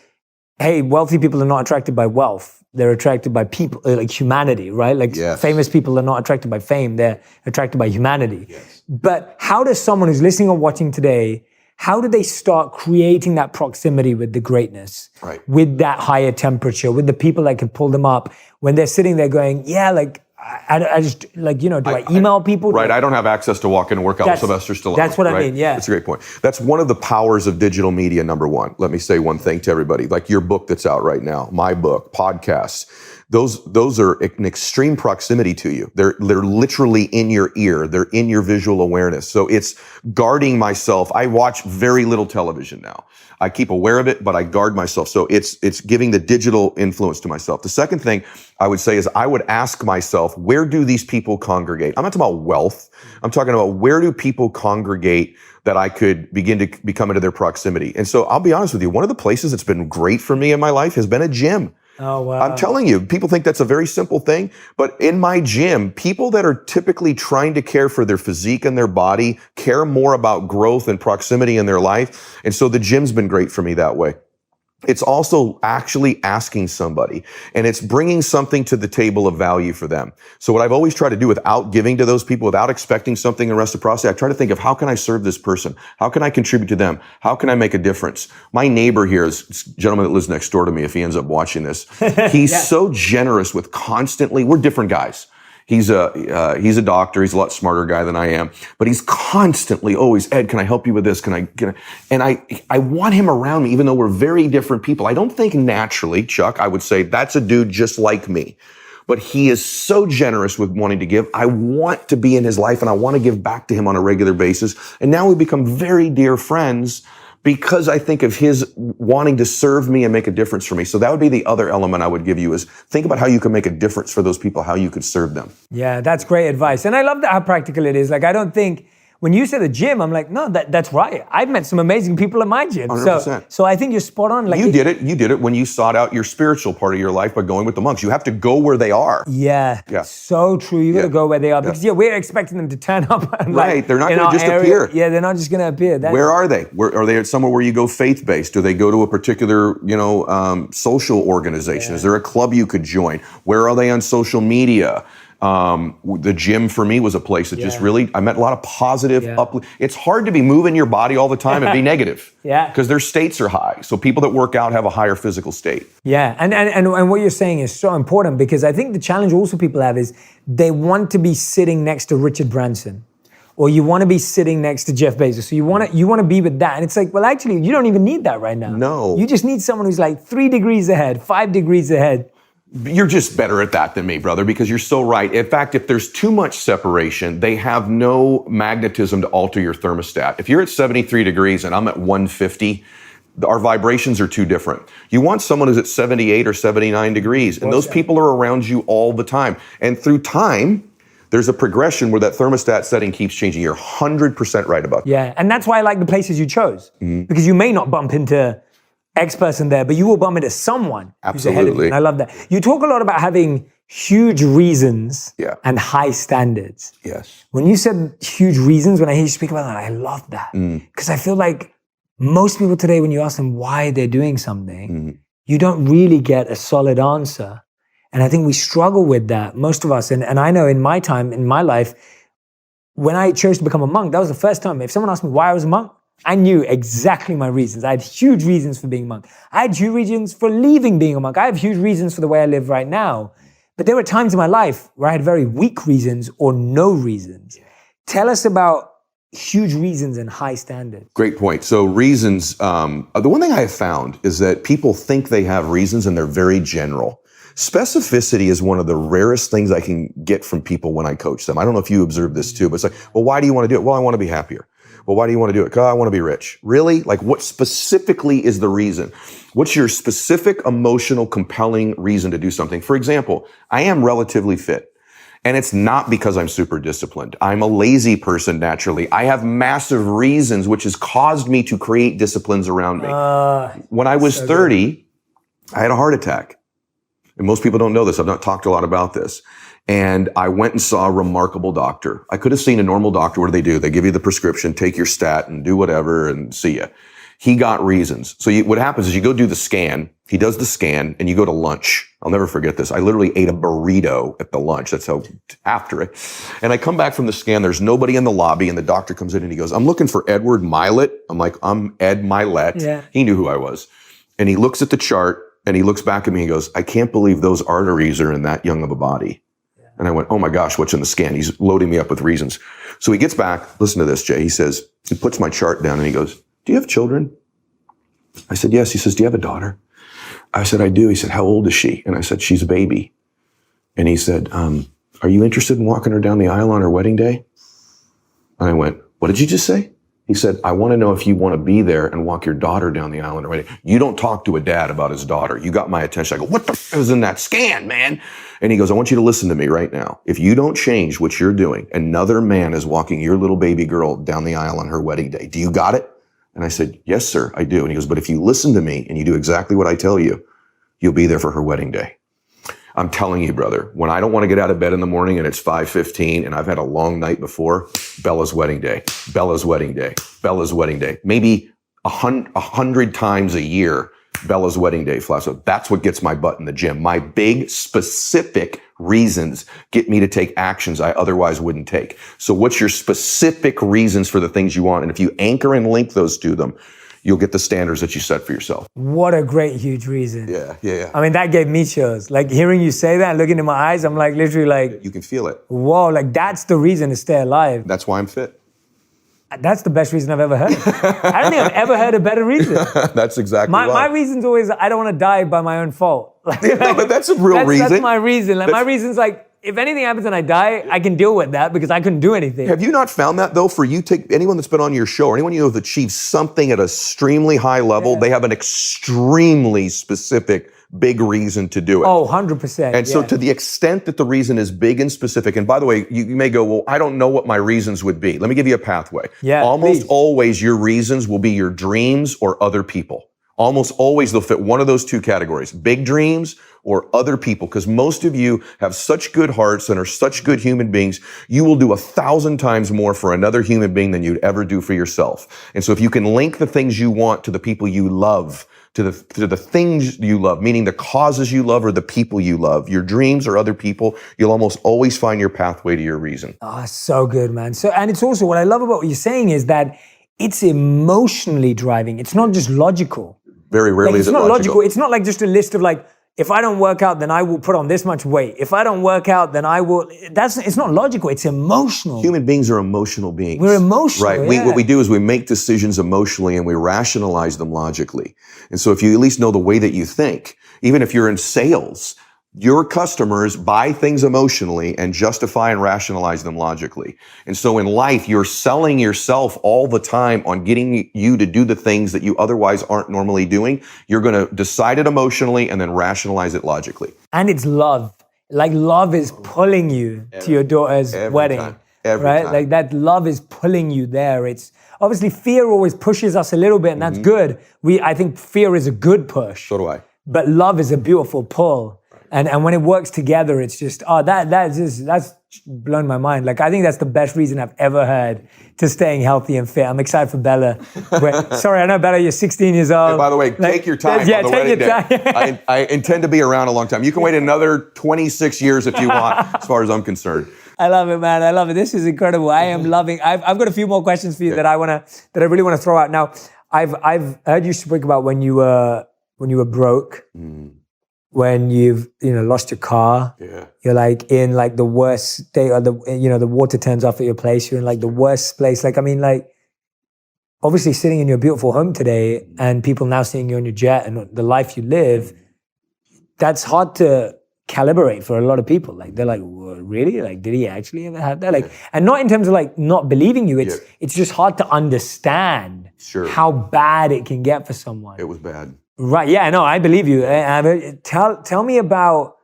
hey, wealthy people are not attracted by wealth. They're attracted by people, like humanity, right? Like famous people are not attracted by fame. They're attracted by humanity. Yes. But how does someone who's listening or watching today, how do they start creating that proximity with the greatness, with that higher temperature, with the people that can pull them up when they're sitting there going, yeah, like, I just, like, do I email people? Right, I don't have access to walk in and work out with Sylvester Stallone. That's what I mean, yeah. That's a great point. That's one of the powers of digital media, number one. Let me say one thing to everybody. Like your book that's out right now, my book, podcasts, those are an extreme proximity to you. They're literally in your ear. They're in your visual awareness. So it's guarding myself. I watch very little television now. I keep aware of it, but I guard myself. So it's giving the digital influence to myself. The second thing I would say is I would ask myself, where do these people congregate? I'm not talking about wealth. I'm talking about where do people congregate that I could begin to become into their proximity. And so I'll be honest with you, one of the places that's been great for me in my life has been a gym. Oh, wow. I'm telling you, people think that's a very simple thing, but in my gym, people that are typically trying to care for their physique and their body care more about growth and proximity in their life. And so the gym's been great for me that way. It's also actually asking somebody, and it's bringing something to the table of value for them. So what I've always tried to do without giving to those people, without expecting something in reciprocity, I try to think of how can I serve this person? How can I contribute to them? How can I make a difference? My neighbor here is a gentleman that lives next door to me, if he ends up watching this. He's so generous with constantly, we're different guys. He's a doctor. He's a lot smarter guy than I am, but he's constantly always, Ed, can I help you with this? Can I get it? And I want him around me, even though we're very different people. I don't think naturally, Chuck, I would say that's a dude just like me, but he is so generous with wanting to give. I want to be in his life and I want to give back to him on a regular basis. And now we've become very dear friends because I think of his wanting to serve me and make a difference for me. So that would be the other element I would give you is think about how you can make a difference for those people, how you could serve them. Yeah, that's great advice. And I love that how practical it is. Like, I don't think, when you say the gym, I'm like, no, that's right. I've met some amazing people at my gym. 100%. So I think you're spot on. Like you did it when you sought out your spiritual part of your life by going with the monks. You have to go where they are. Yeah. So true. You got to go where they are because we're expecting them to turn up. And right. They're not going to just appear. Yeah, they're not just going to appear. Where are they? Are they somewhere where you go faith-based? Do they go to a particular, social organization? Is there a club you could join? Where are they on social media? The gym for me was a place that just really, I met a lot of positive It's hard to be moving your body all the time and be negative. Because their states are high. So people that work out have a higher physical state. Yeah. And what you're saying is so important because I think the challenge also people have is they want to be sitting next to Richard Branson. Or you want to be sitting next to Jeff Bezos. So you want to be with that. And it's like, well, actually, you don't even need that right now. No. You just need someone who's like 3 degrees ahead, 5 degrees ahead. You're just better at that than me, brother, because you're so right. In fact, if there's too much separation, they have no magnetism to alter your thermostat. If you're at 73 degrees and I'm at 150, our vibrations are too different. You want someone who's at 78 or 79 degrees, and those people are around you all the time. And through time, there's a progression where that thermostat setting keeps changing. You're 100% right about that. Yeah, and that's why I like the places you chose, because you may not bump into X person there, but you will bump into someone who's ahead of you. And I love that. You talk a lot about having huge reasons and high standards. Yes. When you said huge reasons, when I hear you speak about that, I love that. Because I feel like most people today, when you ask them why they're doing something, you don't really get a solid answer. And I think we struggle with that, most of us. And I know in my time, in my life, when I chose to become a monk, that was the first time. If someone asked me why I was a monk, I knew exactly my reasons. I had huge reasons for being a monk. I had huge reasons for leaving being a monk. I have huge reasons for the way I live right now. But there were times in my life where I had very weak reasons or no reasons. Tell us about huge reasons and high standards. Great point. So reasons, the one thing I have found is that people think they have reasons and they're very general. Specificity is one of the rarest things I can get from people when I coach them. I don't know if you observe this too, but it's like, well, why do you want to do it? Well, I want to be happier. Well, why do you want to do it? Because I want to be rich. Really? Like, what specifically is the reason? What's your specific, emotional, compelling reason to do something? For example, I am relatively fit. And it's not because I'm super disciplined. I'm a lazy person naturally. I have massive reasons, which has caused me to create disciplines around me. When I was 30, I had a heart attack. And most people don't know this. I've not talked a lot about this. And I went and saw a remarkable doctor. I could have seen a normal doctor. What do? They give you the prescription, take your statin, do whatever, and see ya. He got reasons. So what happens is you go do the scan. He does the scan, and you go to lunch. I'll never forget this. I literally ate a burrito at the lunch. That's how, after it. And I come back from the scan. There's nobody in the lobby, and the doctor comes in, and he goes, I'm looking for Edward Mylett. I'm like, I'm Ed Mylett. Yeah. He knew who I was. And he looks at the chart, and he looks back at me and goes, I can't believe those arteries are in that young of a body. Yeah. And I went, oh my gosh, what's in the scan? He's loading me up with reasons. So he gets back. Listen to this, Jay. He says, he puts my chart down, and he goes, do you have children? I said, yes. He says, do you have a daughter? I said, I do. He said, how old is she? And I said, she's a baby. And he said, are you interested in walking her down the aisle on her wedding day? And I went, what did you just say? He said, I want to know if you want to be there and walk your daughter down the aisle on her wedding. You don't talk to a dad about his daughter. You got my attention. I go, what the f is in that scan, man? And he goes, I want you to listen to me right now. If you don't change what you're doing, another man is walking your little baby girl down the aisle on her wedding day. Do you got it? And I said, yes, sir, I do. And he goes, but if you listen to me and you do exactly what I tell you, you'll be there for her wedding day. I'm telling you, brother, when I don't want to get out of bed in the morning and it's 5:15 and I've had a long night before, Bella's wedding day, Bella's wedding day, Bella's wedding day. Maybe 100 times a year, Bella's wedding day flies. So that's what gets my butt in the gym. My big specific reasons get me to take actions I otherwise wouldn't take. So what's your specific reasons for the things you want? And if you anchor and link those to them, you'll get the standards that you set for yourself. What a great, huge reason. Yeah. I mean, that gave me chills. Like hearing you say that, looking in my eyes, I'm like literally like... You can feel it. Whoa, like that's the reason to stay alive. That's why I'm fit. That's the best reason I've ever heard. I don't think I've ever heard a better reason. That's exactly why. My reason's always, I don't want to die by my own fault. No, but that's a real reason. That's my reason. Like my reason's like, if anything happens and I die, I can deal with that because I couldn't do anything. Have you not found that though? For you, take anyone that's been on your show or anyone you know that's achieved something at an extremely high level, they have an extremely specific big reason to do it. Oh, 100%. And so to the extent that the reason is big and specific, and by the way, you may go, well, I don't know what my reasons would be. Let me give you a pathway. Yeah, almost please. always your reasons will be your dreams or other people. Almost always they'll fit one of those two categories, big dreams or other people, because most of you have such good hearts and are such good human beings, you will do 1,000 times more for another human being than you'd ever do for yourself. And so if you can link the things you want to the people you love, to the things you love, meaning the causes you love or the people you love, your dreams or other people, you'll almost always find your pathway to your reason. Oh, so good, man. So, and it's also, what I love about what you're saying is that it's emotionally driving. It's not just logical. Very rarely is it logical. It's not logical. It's not like just a list of like, if I don't work out, then I will put on this much weight. If I don't work out, then I will. It's not logical. It's emotional. Human beings are emotional beings. We're emotional, right? Yeah. What we do is we make decisions emotionally and we rationalize them logically. And so if you at least know the way that you think, even if you're in sales, your customers buy things emotionally and justify and rationalize them logically. And so in life, you're selling yourself all the time on getting you to do the things that you otherwise aren't normally doing. You're going to decide it emotionally and then rationalize it logically. And it's love. Like love is pulling you to your daughter's wedding. Every right? time. Like that love is pulling you there. It's obviously fear always pushes us a little bit, and that's good. I think fear is a good push. So do I. But love is a beautiful pull. And when it works together, it's just, that's blown my mind. Like, I think that's the best reason I've ever heard to staying healthy and fit. I'm excited for Bella. Sorry, I know, Bella, you're 16 years old. Hey, by the way, take your time on the wedding day. I intend to be around a long time. You can wait another 26 years if you want, as far as I'm concerned. I love it, man. I love it. This is incredible. I am loving. I've got a few more questions for you that I really want to throw out. Now, I've heard you speak about when you were broke. When you've lost your car, you're like in like the worst state, or the water turns off at your place. You're in like the worst place. Like, I mean, like obviously sitting in your beautiful home today, and people now seeing you on your jet and the life you live, that's hard to calibrate for a lot of people. Like they're like, really? Like, did he actually ever have that? Like, and not in terms of like not believing you. It's just hard to understand how bad it can get for someone. It was bad. Right, yeah, no, I believe you. Tell me about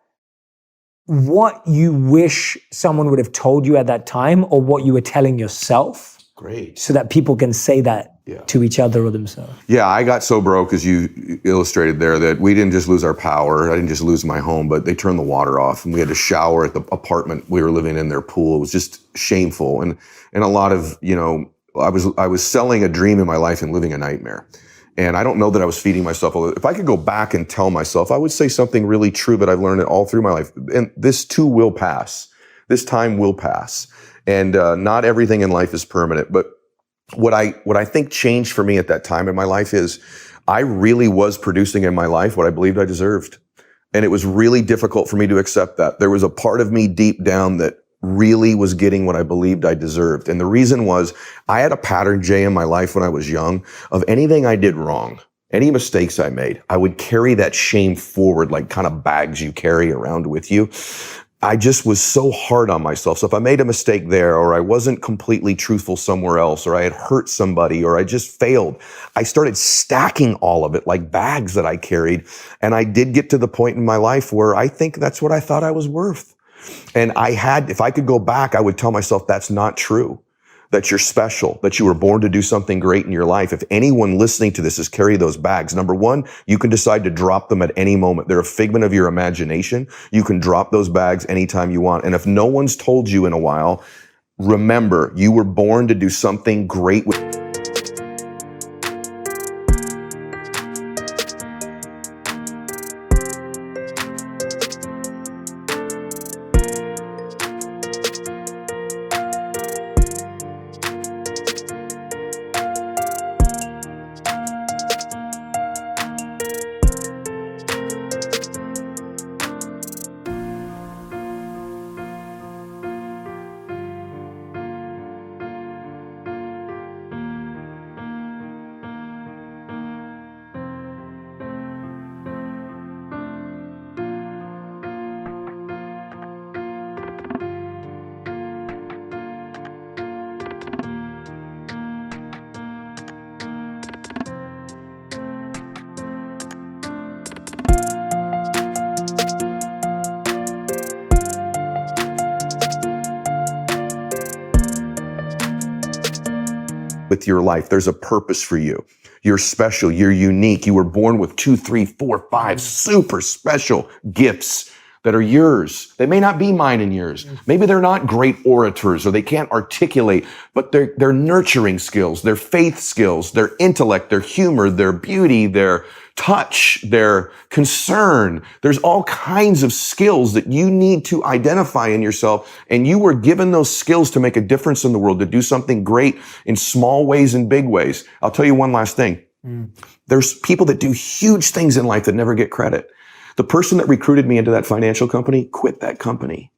what you wish someone would have told you at that time, or what you were telling yourself? Great. So that people can say that to each other or themselves. Yeah, I got so broke, as you illustrated there, that we didn't just lose our power. I didn't just lose my home, but they turned the water off, and we had to shower at the apartment we were living in, their pool. It was just shameful. And a lot of, I was selling a dream in my life and living a nightmare. And I don't know that I was feeding myself. If I could go back and tell myself, I would say something really true that I've learned it all through my life. And this too will pass. This time will pass. And not everything in life is permanent. But what I think changed for me at that time in my life is I really was producing in my life what I believed I deserved. And it was really difficult for me to accept that. There was a part of me deep down that really was getting what I believed I deserved. And the reason was I had a pattern, Jay, in my life when I was young of anything I did wrong, any mistakes I made, I would carry that shame forward like kind of bags you carry around with you. I just was so hard on myself. So if I made a mistake there, or I wasn't completely truthful somewhere else, or I had hurt somebody, or I just failed, I started stacking all of it like bags that I carried. And I did get to the point in my life where I think that's what I thought I was worth. And if I could go back, I would tell myself that's not true, that you're special, that you were born to do something great in your life. If anyone listening to this is carry those bags, number one, you can decide to drop them at any moment. They're a figment of your imagination. You can drop those bags anytime you want. And if no one's told you in a while, remember, you were born to do something great with your life. There's a purpose for you. You're special. You're unique. You were born with 2, 3, 4, 5 super special gifts that are yours. They may not be mine and yours. Maybe they're not great orators or they can't articulate, but they're nurturing skills, their faith skills, their intellect, their humor, their beauty, their touch, their concern. There's all kinds of skills that you need to identify in yourself. And you were given those skills to make a difference in the world, to do something great in small ways and big ways. I'll tell you one last thing. There's people that do huge things in life that never get credit. The person that recruited me into that financial company quit that company,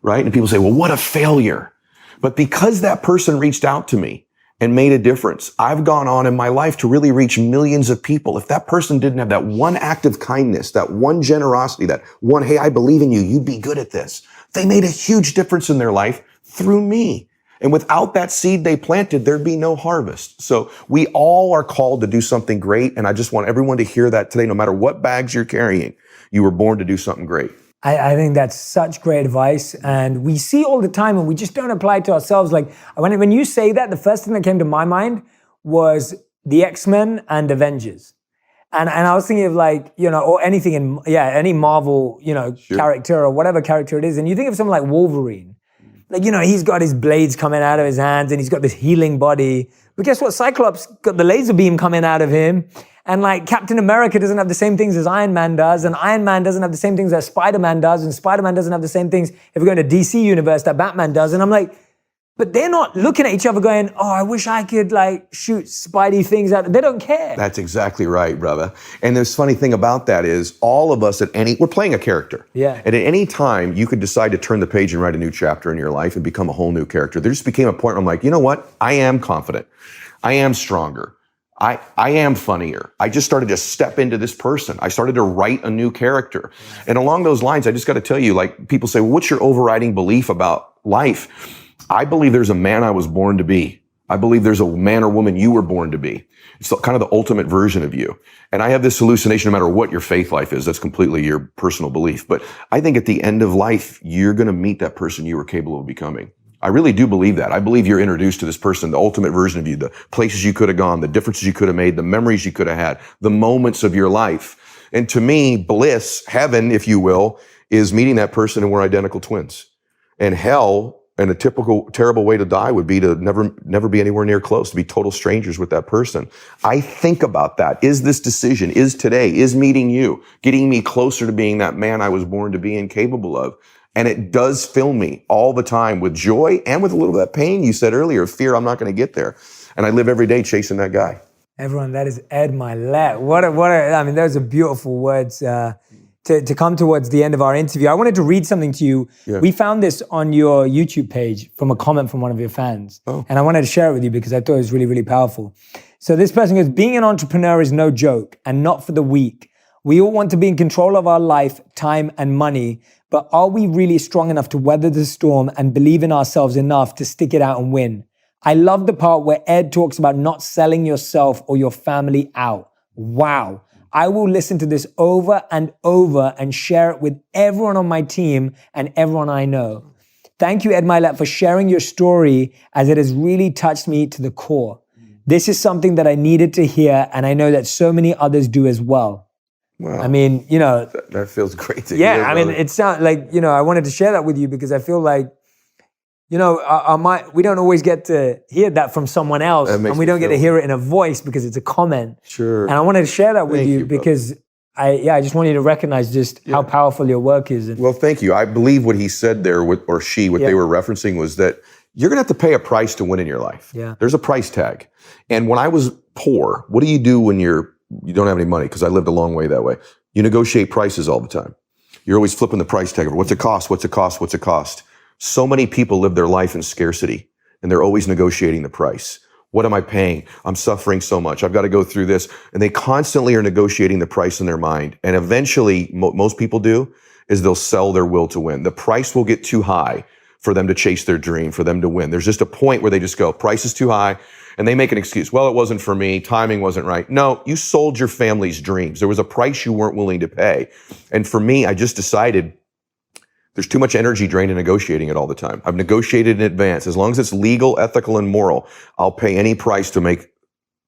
right? And people say, well, what a failure. But because that person reached out to me and made a difference, I've gone on in my life to really reach millions of people. If that person didn't have that one act of kindness, that one generosity, that one, hey, I believe in you, you'd be good at this. They made a huge difference in their life through me. And without that seed they planted, there'd be no harvest. So we all are called to do something great. And I just want everyone to hear that today, no matter what bags you're carrying, you were born to do something great. I think that's such great advice. And we see all the time and we just don't apply it to ourselves. Like when you say that, the first thing that came to my mind was the X-Men and Avengers. And I was thinking of like, or anything any Marvel, Sure. character or whatever character it is. And you think of someone like Wolverine. Like, he's got his blades coming out of his hands and he's got this healing body. But guess what? Cyclops got the laser beam coming out of him. And like Captain America doesn't have the same things as Iron Man does. And Iron Man doesn't have the same things that Spider-Man does. And Spider-Man doesn't have the same things, if we go into DC universe, that Batman does. And I'm like, but they're not looking at each other going, oh, I wish I could like shoot Spidey things out. They don't care. That's exactly right, brother. And the funny thing about that is all of us we're playing a character. Yeah. And at any time you could decide to turn the page and write a new chapter in your life and become a whole new character. There just became a point where I'm like, you know what? I am confident. I am stronger. I am funnier. I just started to step into this person. I started to write a new character. And along those lines, I just got to tell you, like people say, well, what's your overriding belief about life? I believe there's a man I was born to be. I believe there's a man or woman you were born to be. It's kind of the ultimate version of you. And I have this hallucination no matter what your faith life is. That's completely your personal belief. But I think at the end of life, you're going to meet that person you were capable of becoming. I really do believe that. I believe you're introduced to this person, the ultimate version of you, the places you could have gone, the differences you could have made, the memories you could have had, the moments of your life. And to me, bliss, heaven, if you will, is meeting that person and we're identical twins. And hell, and a typical terrible way to die would be to never be anywhere near close, to be total strangers with that person. I think about that. Is this decision, is today, is meeting you, getting me closer to being that man I was born to be and capable of? And it does fill me all the time with joy and with a little bit of that pain you said earlier, fear I'm not going to get there. And I live every day chasing that guy. Everyone, that is Ed Mylett. I mean, those are beautiful words to come towards the end of our interview. I wanted to read something to you. Yeah. We found this on your YouTube page from a comment from one of your fans. Oh. And I wanted to share it with you because I thought it was really, really powerful. So this person goes, being an entrepreneur is no joke and not for the weak. We all want to be in control of our life, time, and money, but are we really strong enough to weather the storm and believe in ourselves enough to stick it out and win? I love the part where Ed talks about not selling yourself or your family out. Wow. I will listen to this over and over and share it with everyone on my team and everyone I know. Thank you, Ed Mylett, for sharing your story as it has really touched me to the core. This is something that I needed to hear, and I know that so many others do as well. Wow. I mean, you know. That feels great to hear. Yeah, I mean, it sounds like, you know, I wanted to share that with you because I feel like, you know, we don't always get to hear that from someone else, and we don't get to hear it in a voice because it's a comment. Sure. And I wanted to share that with you because I just want you to recognize just how powerful your work is. Well, thank you. I believe what he said there, what they were referencing was that you're going to have to pay a price to win in your life. Yeah. There's a price tag. And when I was poor, what do you do when you don't have any money? Because I lived a long way that way. You negotiate prices all the time. You're always flipping the price tag over. What's it cost? What's it cost? What's it cost? So many people live their life in scarcity and they're always negotiating the price. What am I paying? I'm suffering so much. I've got to go through this. And they constantly are negotiating the price in their mind. And eventually, most people do, is they'll sell their will to win. The price will get too high for them to chase their dream, for them to win. There's just a point where they just go, price is too high. And they make an excuse. Well, it wasn't for me. Timing wasn't right. No, you sold your family's dreams. There was a price you weren't willing to pay. And for me, I just decided there's too much energy drained in negotiating it all the time. I've negotiated in advance. As long as it's legal, ethical, and moral, I'll pay any price to make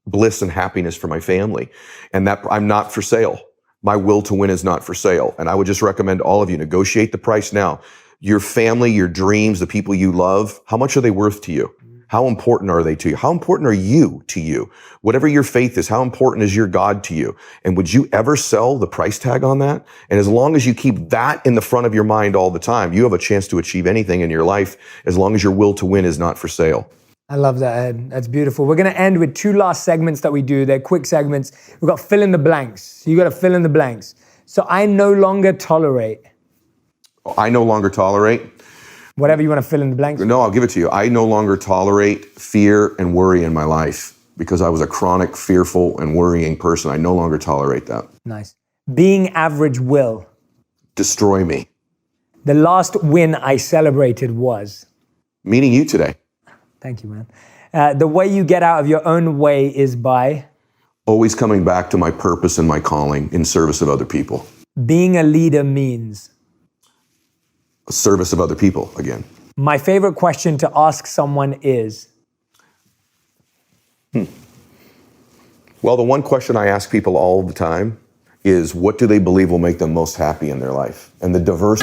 bliss and happiness for my family. And that I'm not for sale. My will to win is not for sale. And I would just recommend all of you negotiate the price now. Your family, your dreams, the people you love, how much are they worth to you? How important are they to you? How important are you to you? Whatever your faith is, how important is your God to you? And would you ever sell the price tag on that? And as long as you keep that in the front of your mind all the time, you have a chance to achieve anything in your life as long as your will to win is not for sale. I love that, Ed. That's beautiful. We're going to end with 2 last segments that we do. They're quick segments. We've got fill in the blanks. So you got to fill in the blanks. So I no longer tolerate. I no longer tolerate. Whatever you want to fill in the blanks. No, I'll give it to you. I no longer tolerate fear and worry in my life because I was a chronic, fearful, and worrying person. I no longer tolerate that. Nice. Being average will destroy me. The last win I celebrated was meeting you today. Thank you, man. The way you get out of your own way is by always coming back to my purpose and my calling in service of other people. Being a leader means service of other people again. My favorite question to ask someone is? Well, the one question I ask people all the time is, what do they believe will make them most happy in their life? And the diverse...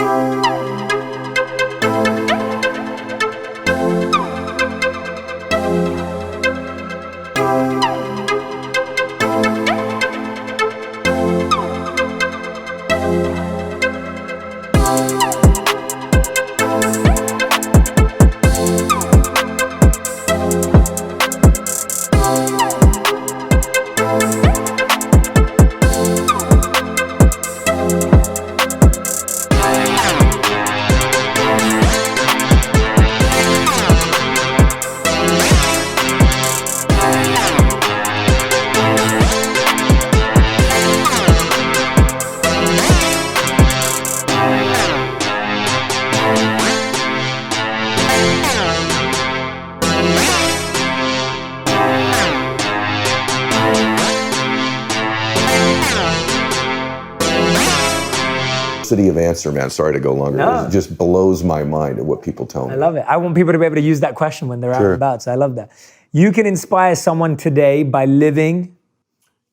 diversity of answer, man. Sorry to go longer. No. It just blows my mind at what people tell me. I love it. I want people to be able to use that question when they're out and about. So I love that. You can inspire someone today by living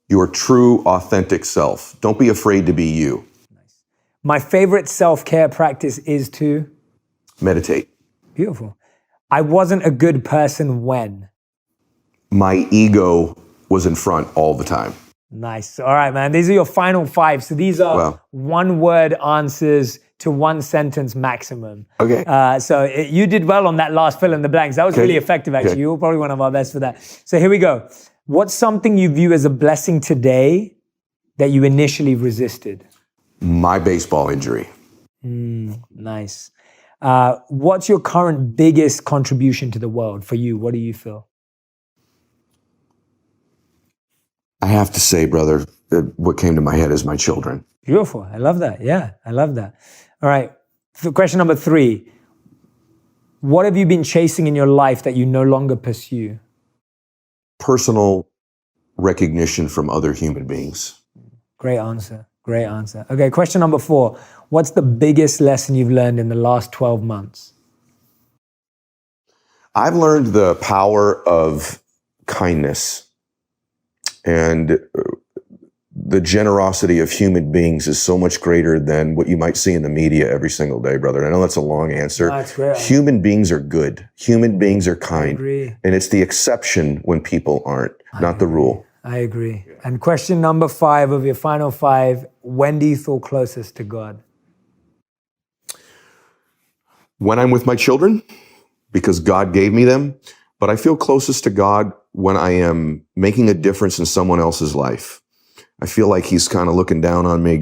your true, authentic self. Don't be afraid to be you. My favorite self-care practice is to meditate. Beautiful. I wasn't a good person when my ego was in front all the time. Nice. All right, man. These are your final 5. So these are one-word answers to one sentence maximum. Okay. You did well on that last fill in the blanks. That was really effective, actually. Okay. You were probably one of our best for that. So here we go. What's something you view as a blessing today that you initially resisted? My baseball injury. Nice. What's your current biggest contribution to the world for you? What do you feel? I have to say, brother, what came to my head is my children. Beautiful. I love that. Yeah, I love that. All right. So question number 3. What have you been chasing in your life that you no longer pursue? Personal recognition from other human beings. Great answer. Great answer. Okay, question number 4. What's the biggest lesson you've learned in the last 12 months? I've learned the power of kindness. And the generosity of human beings is so much greater than what you might see in the media every single day, brother. And I know that's a long answer. No, it's great. Human beings are good. Human beings are kind. I agree. And it's the exception when people aren't, not the rule. I agree. And question number 5 of your final 5, when do you feel closest to God? When I'm with my children, because God gave me them. But I feel closest to God when I am making a difference in someone else's life. I feel like he's kind of looking down on me,